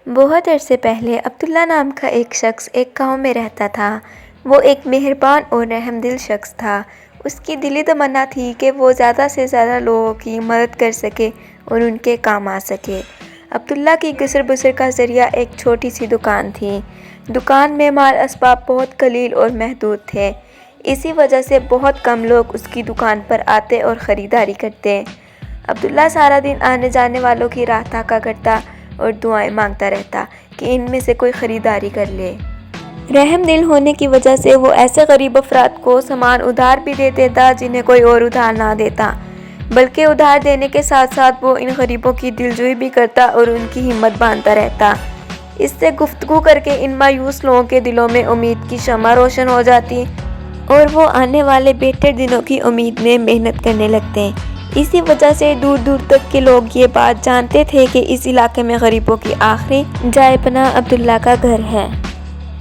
بہت عرصے پہلے عبداللہ نام کا ایک شخص ایک گاؤں میں رہتا تھا۔ وہ ایک مہربان اور رحم دل شخص تھا۔ اس کی دلی تمنا تھی کہ وہ زیادہ سے زیادہ لوگوں کی مدد کر سکے اور ان کے کام آ سکے۔ عبداللہ کی گزر بسر کا ذریعہ ایک چھوٹی سی دکان تھی۔ دکان میں مال اسباب بہت قلیل اور محدود تھے۔ اسی وجہ سے بہت کم لوگ اس کی دکان پر آتے اور خریداری کرتے۔ عبداللہ سارا دن آنے جانے والوں کی راہ تاکا کرتا اور دعائیں مانگتا رہتا کہ ان میں سے کوئی خریداری کر لے۔ رحم دل ہونے کی وجہ سے وہ ایسے غریب افراد کو سامان ادھار بھی دے دیتا جنہیں کوئی اور ادھار نہ دیتا، بلکہ ادھار دینے کے ساتھ ساتھ وہ ان غریبوں کی دلجوئی بھی کرتا اور ان کی ہمت باندھتا رہتا۔ اس سے گفتگو کر کے ان مایوس لوگوں کے دلوں میں امید کی شمع روشن ہو جاتی اور وہ آنے والے بہتر دنوں کی امید میں محنت کرنے لگتے۔ اسی وجہ سے دور دور تک کے لوگ یہ بات جانتے تھے کہ اس علاقے میں غریبوں کی آخری جائے پناہ عبداللہ کا گھر ہے۔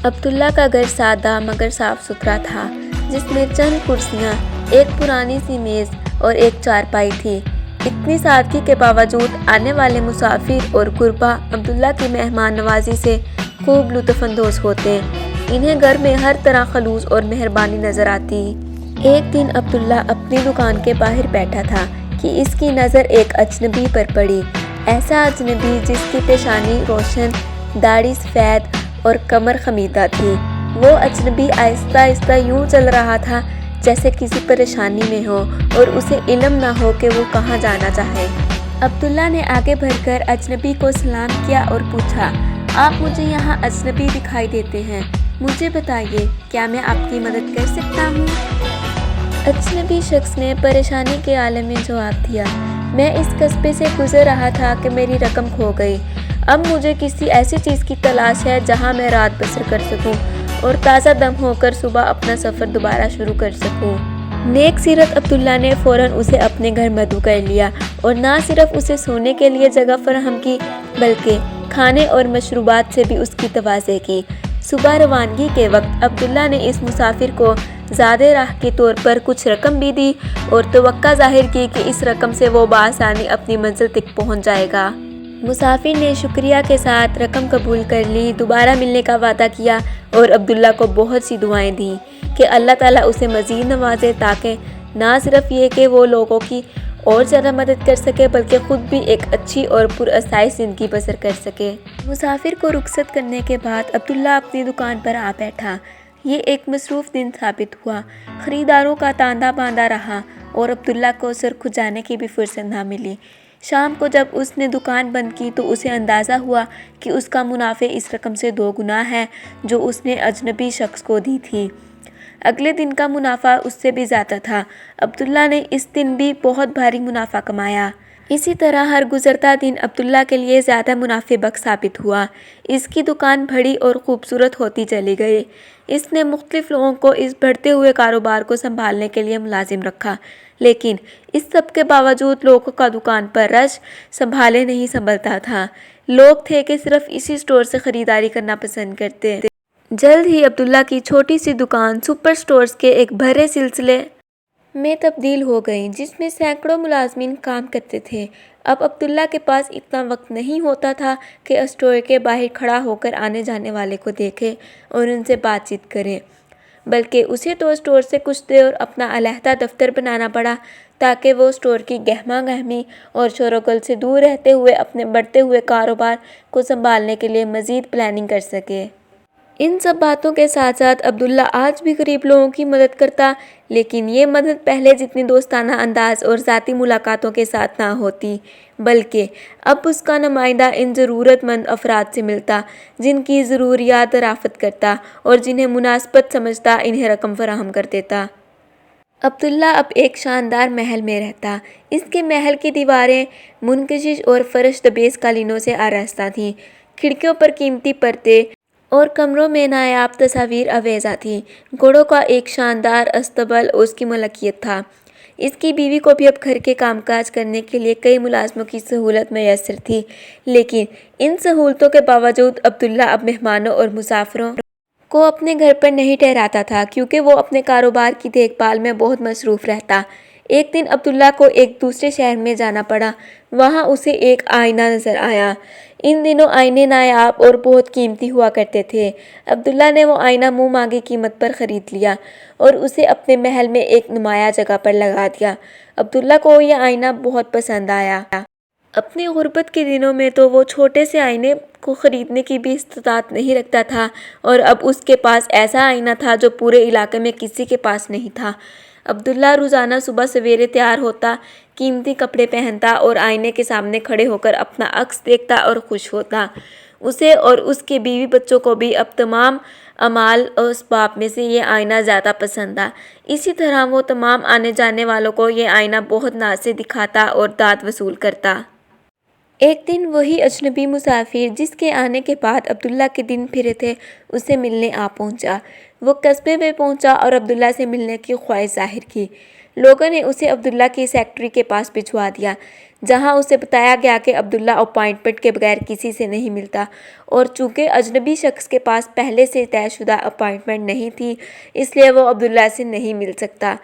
عبداللہ کا گھر سادہ مگر صاف ستھرا تھا، جس میں چند کرسیاں، ایک پرانی سی میز اور ایک چارپائی تھی۔ اتنی سادگی کے باوجود آنے والے مسافر اور غربا عبداللہ کی مہمان نوازی سے خوب لطف اندوز ہوتے۔ انہیں گھر میں ہر طرح خلوص اور مہربانی نظر آتی۔ ایک دن عبداللہ اپنی دکان کے باہر بیٹھا تھا کہ اس کی نظر ایک اجنبی پر پڑی۔ ایسا اجنبی جس کی پیشانی روشن، داڑھی سفید اور کمر خمیدہ تھی۔ وہ اجنبی آہستہ آہستہ یوں چل رہا تھا جیسے کسی پریشانی میں ہو اور اسے علم نہ ہو کہ وہ کہاں جانا چاہے۔ عبداللہ نے آگے بڑھ کر اجنبی کو سلام کیا اور پوچھا، آپ مجھے یہاں اجنبی دکھائی دیتے ہیں، مجھے بتائیے کیا میں آپ کی مدد کر سکتا ہوں؟ اجنبی شخص نے پریشانی کے عالم میں جواب دیا، میں اس قصبے سے گزر رہا تھا کہ میری رقم کھو گئی۔ اب مجھے کسی ایسی چیز کی تلاش ہے جہاں میں رات بسر کر سکوں اور تازہ دم ہو کر صبح اپنا سفر دوبارہ شروع کر سکوں۔ نیک سیرت عبداللہ نے فوراً اسے اپنے گھر مدعو کر لیا اور نہ صرف اسے سونے کے لیے جگہ فراہم کی بلکہ کھانے اور مشروبات سے بھی اس کی تواضع کی۔ صبح روانگی کے وقت عبداللہ نے اس مسافر کو زادِ راہ کے طور پر کچھ رقم بھی دی اور توقع ظاہر کی کہ اس رقم سے وہ بآسانی اپنی منزل تک پہنچ جائے گا۔ مسافر نے شکریہ کے ساتھ رقم قبول کر لی، دوبارہ ملنے کا وعدہ کیا اور عبداللہ کو بہت سی دعائیں دیں کہ اللہ تعالیٰ اسے مزید نوازے تاکہ نہ صرف یہ کہ وہ لوگوں کی اور زیادہ مدد کر سکے بلکہ خود بھی ایک اچھی اور پرآسائش زندگی بسر کر سکے۔ مسافر کو رخصت کرنے کے بعد عبداللہ اپنی دکان پر آ بیٹھا۔ یہ ایک مصروف دن ثابت ہوا۔ خریداروں کا تانتا باندھا رہا اور عبداللہ کو سر کھجانے کی بھی فرصت نہ ملی۔ شام کو جب اس نے دکان بند کی تو اسے اندازہ ہوا کہ اس کا منافع اس رقم سے 2 گنا ہے جو اس نے اجنبی شخص کو دی تھی۔ اگلے دن کا منافع اس سے بھی زیادہ تھا۔ عبداللہ نے اس دن بھی بہت بھاری منافع کمایا۔ اسی طرح ہر گزرتا دن عبداللہ کے لیے زیادہ منافع بخش ثابت ہوا۔ اس کی دکان بڑی اور خوبصورت ہوتی چلی گئی۔ اس نے مختلف لوگوں کو اس بڑھتے ہوئے کاروبار کو سنبھالنے کے لیے ملازم رکھا، لیکن اس سب کے باوجود لوگوں کا دکان پر رش سنبھالے نہیں سنبھلتا تھا۔ لوگ تھے کہ صرف اسی اسٹور سے خریداری کرنا پسند کرتے۔ جلد ہی عبداللہ کی چھوٹی سی دکان سپر سٹورز کے ایک بڑے سلسلے میں تبدیل ہو گئی جس میں سینکڑوں ملازمین کام کرتے تھے۔ اب عبداللہ کے پاس اتنا وقت نہیں ہوتا تھا کہ اسٹور کے باہر کھڑا ہو کر آنے جانے والے کو دیکھے اور ان سے بات چیت کرے، بلکہ اسے تو اسٹور سے کچھ دیر اپنا علیحدہ دفتر بنانا پڑا تاکہ وہ اسٹور کی گہما گہمی اور شور و غل سے دور رہتے ہوئے اپنے بڑھتے ہوئے کاروبار کو سنبھالنے کے لیے مزید پلاننگ کر سکے۔ ان سب باتوں کے ساتھ ساتھ عبداللہ آج بھی غریب لوگوں کی مدد کرتا، لیکن یہ مدد پہلے جتنی دوستانہ انداز اور ذاتی ملاقاتوں کے ساتھ نہ ہوتی، بلکہ اب اس کا نمائندہ ان ضرورت مند افراد سے ملتا جن کی ضروریات دریافت کرتا اور جنہیں مناسبت سمجھتا انہیں رقم فراہم کر دیتا۔ عبداللہ اب ایک شاندار محل میں رہتا۔ اس کے محل کی دیواریں منکشش اور فرش دبیز قالینوں سے آراستہ تھیں۔ کھڑکیوں پر قیمتی پردے اور کمروں میں نایاب تصاویر آویزاں تھیں۔ گھوڑوں کا ایک شاندار اصطبل اس کی ملکیت تھا۔ اس کی بیوی کو بھی اب گھر کے کام کاج کرنے کے لیے کئی ملازموں کی سہولت میسر تھی، لیکن ان سہولتوں کے باوجود عبداللہ اب مہمانوں اور مسافروں کو اپنے گھر پر نہیں ٹھہراتا تھا کیونکہ وہ اپنے کاروبار کی دیکھ بھال میں بہت مصروف رہتا۔ ایک دن عبداللہ کو ایک دوسرے شہر میں جانا پڑا۔ وہاں اسے ایک آئینہ نظر آیا۔ ان دنوں آئینے نایاب اور بہت قیمتی ہوا کرتے تھے۔ عبداللہ نے وہ آئینہ منہ مانگی قیمت پر خرید لیا اور اسے اپنے محل میں ایک نمایاں جگہ پر لگا دیا۔ عبداللہ کو یہ آئینہ بہت پسند آیا۔ اپنی غربت کے دنوں میں تو وہ چھوٹے سے آئینے کو خریدنے کی بھی استطاعت نہیں رکھتا تھا، اور اب اس کے پاس ایسا آئینہ تھا جو پورے علاقے میں کسی کے پاس نہیں تھا۔ عبداللہ روزانہ صبح سویرے تیار ہوتا، قیمتی کپڑے پہنتا اور آئینے کے سامنے کھڑے ہو کر اپنا عکس دیکھتا اور خوش ہوتا۔ اسے اور اس کے بیوی بچوں کو بھی اب تمام اعمال اور اسباب میں سے یہ آئینہ زیادہ پسند تھا۔ اسی طرح وہ تمام آنے جانے والوں کو یہ آئینہ بہت ناز سے دکھاتا اور داد وصول کرتا۔ ایک دن وہی اجنبی مسافر جس کے آنے کے بعد عبداللہ کے دن پھرے تھے اسے ملنے آ پہنچا۔ وہ قصبے میں پہنچا اور عبداللہ سے ملنے کی خواہش ظاہر کی۔ لوگوں نے اسے عبداللہ کی سیکرٹری کے پاس بھجوا دیا، جہاں اسے بتایا گیا کہ عبداللہ اپائنٹمنٹ کے بغیر کسی سے نہیں ملتا، اور چونکہ اجنبی شخص کے پاس پہلے سے طے شدہ اپائنٹمنٹ نہیں تھی اس لیے وہ عبداللہ سے نہیں مل سکتا۔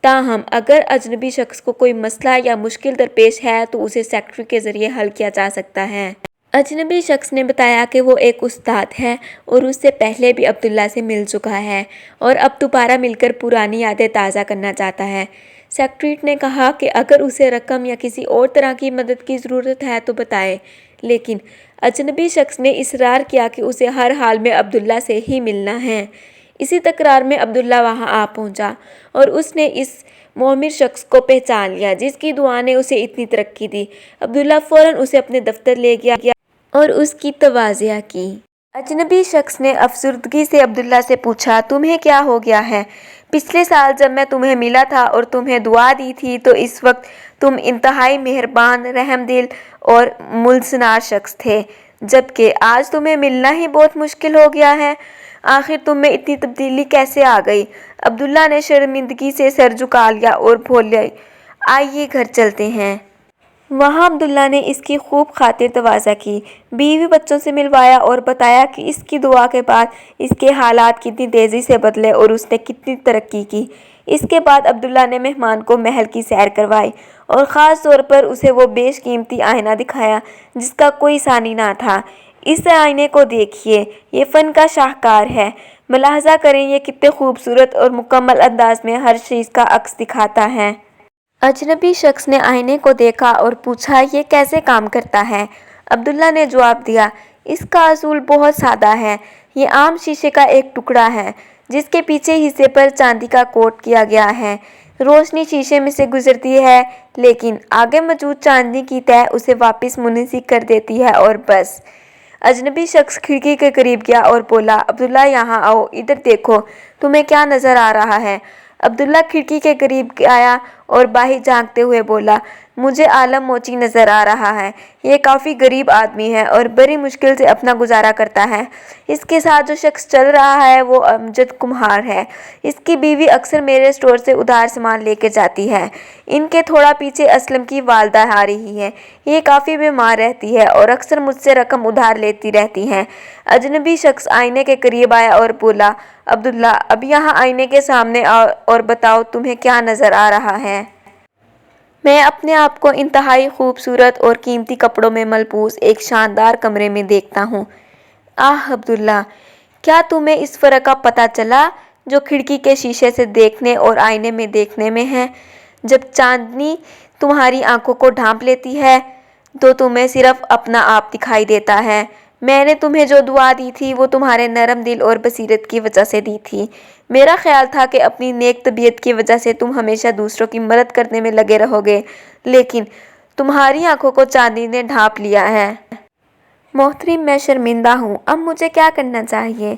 تاہم اگر اجنبی شخص کو کوئی مسئلہ یا مشکل درپیش ہے تو اسے سیکرٹری کے ذریعے حل کیا جا سکتا ہے۔ اجنبی شخص نے بتایا کہ وہ ایک استاد ہے اور اس سے پہلے بھی عبداللہ سے مل چکا ہے اور اب دوبارہ مل کر پرانی یادیں تازہ کرنا چاہتا ہے۔ سیکرٹری نے کہا کہ اگر اسے رقم یا کسی اور طرح کی مدد کی ضرورت ہے تو بتائے، لیکن اجنبی شخص نے اصرار کیا کہ اسے ہر حال میں عبداللہ سے ہی ملنا ہے۔ اسی تکرار میں عبداللہ وہاں آ پہنچا اور اس نے اس معمر شخص کو پہچان لیا جس کی دعا نے اسے اتنی ترقی دی۔ عبداللہ فوراً اسے اپنے دفتر لے گیا اور اس کی تواضع کی۔ اجنبی شخص نے افسردگی سے عبداللہ سے پوچھا، تمہیں کیا ہو گیا ہے؟ پچھلے سال جب میں تمہیں ملا تھا اور تمہیں دعا دی تھی تو اس وقت تم انتہائی مہربان، رحم دل اور ملسنار شخص تھے، جبکہ آج تمہیں ملنا ہی بہت مشکل ہو گیا ہے۔ آخر تم میں اتنی تبدیلی کیسے آ گئی؟ عبداللہ نے شرمندگی سے سر جھکا لیا اور بولے، آئیے گھر چلتے ہیں۔ وہاں عبداللہ نے اس کی خوب خاطر تواضع کی، بیوی بچوں سے ملوایا اور بتایا کہ اس کی دعا کے بعد اس کے حالات کتنی تیزی سے بدلے اور اس نے کتنی ترقی کی۔ اس کے بعد عبداللہ نے مہمان کو محل کی سیر کروائی اور خاص طور پر اسے وہ بیش قیمتی آئینہ دکھایا جس کا کوئی ثانی نہ تھا۔ اس آئینے کو دیکھیے، یہ فن کا شاہکار ہے، ملاحظہ کریں یہ کتنے خوبصورت اور مکمل انداز میں ہر چیز کا عکس دکھاتا ہے۔ اجنبی شخص نے آئینے کو دیکھا اور پوچھا، یہ کیسے کام کرتا ہے؟ عبداللہ نے جواب دیا، اس کا اصول بہت سادہ ہے۔ یہ عام شیشے کا ایک ٹکڑا ہے جس کے پیچھے حصے پر چاندی کا کوٹ کیا گیا ہے۔ روشنی شیشے میں سے گزرتی ہے لیکن آگے موجود چاندی کی تہ اسے واپس منسلک کر دیتی ہے اور بس۔ اجنبی شخص کھڑکی کے قریب گیا اور بولا، عبداللہ یہاں آؤ، ادھر دیکھو، تمہیں کیا نظر آ رہا ہے؟ عبداللہ کھڑکی کے قریب آیا اور باہر جھانکتے ہوئے بولا، مجھے عالم موچی نظر آ رہا ہے۔ یہ کافی غریب آدمی ہے اور بڑی مشکل سے اپنا گزارا کرتا ہے۔ اس کے ساتھ جو شخص چل رہا ہے وہ امجد کمہار ہے۔ اس کی بیوی اکثر میرے اسٹور سے ادھار سامان لے کے جاتی ہے۔ ان کے تھوڑا پیچھے اسلم کی والدہ آ رہی ہے۔ یہ کافی بیمار رہتی ہے اور اکثر مجھ سے رقم ادھار لیتی رہتی ہیں۔ اجنبی شخص آئینے کے قریب آیا اور بولا، عبداللہ اب یہاں آئینے کے سامنے آؤ اور بتاؤ تمہیں کیا نظر آ رہا ہے؟ میں اپنے آپ کو انتہائی خوبصورت اور قیمتی کپڑوں میں ملبوس ایک شاندار کمرے میں دیکھتا ہوں۔ آہ عبداللہ، کیا تمہیں اس فرق کا پتہ چلا جو کھڑکی کے شیشے سے دیکھنے اور آئینے میں دیکھنے میں ہے؟ جب چاندنی تمہاری آنکھوں کو ڈھانپ لیتی ہے تو تمہیں صرف اپنا آپ دکھائی دیتا ہے۔ میں نے تمہیں جو دعا دی تھی وہ تمہارے نرم دل اور بصیرت کی وجہ سے دی تھی۔ میرا خیال تھا کہ اپنی نیک طبیعت کی وجہ سے تم ہمیشہ دوسروں کی مدد کرنے میں لگے رہو گے، لیکن تمہاری آنکھوں کو چاندنی نے ڈھانپ لیا ہے۔ محترم، میں شرمندہ ہوں۔ اب مجھے کیا کرنا چاہیے؟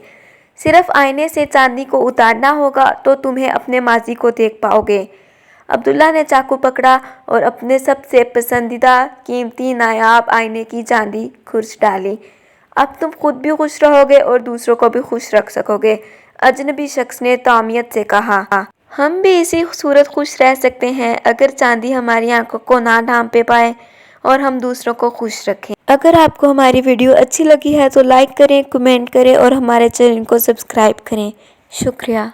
صرف آئینے سے چاندنی کو اتارنا ہوگا تو تمہیں اپنے ماضی کو دیکھ پاؤ گے۔ عبداللہ نے چاقو پکڑا اور اپنے سب سے پسندیدہ قیمتی نایاب آئینے کی چاندی کھرچ ڈالی۔ اب تم خود بھی خوش رہو گے اور دوسروں کو بھی خوش رکھ سکو گے، اجنبی شخص نے طامعیت سے کہا۔ ہم بھی اسی صورت خوش رہ سکتے ہیں اگر چاندی ہماری آنکھوں کو نہ ڈھانپے پائے اور ہم دوسروں کو خوش رکھیں۔ اگر آپ کو ہماری ویڈیو اچھی لگی ہے تو لائک کریں، کمنٹ کریں اور ہمارے چینل کو سبسکرائب کریں۔ شکریہ۔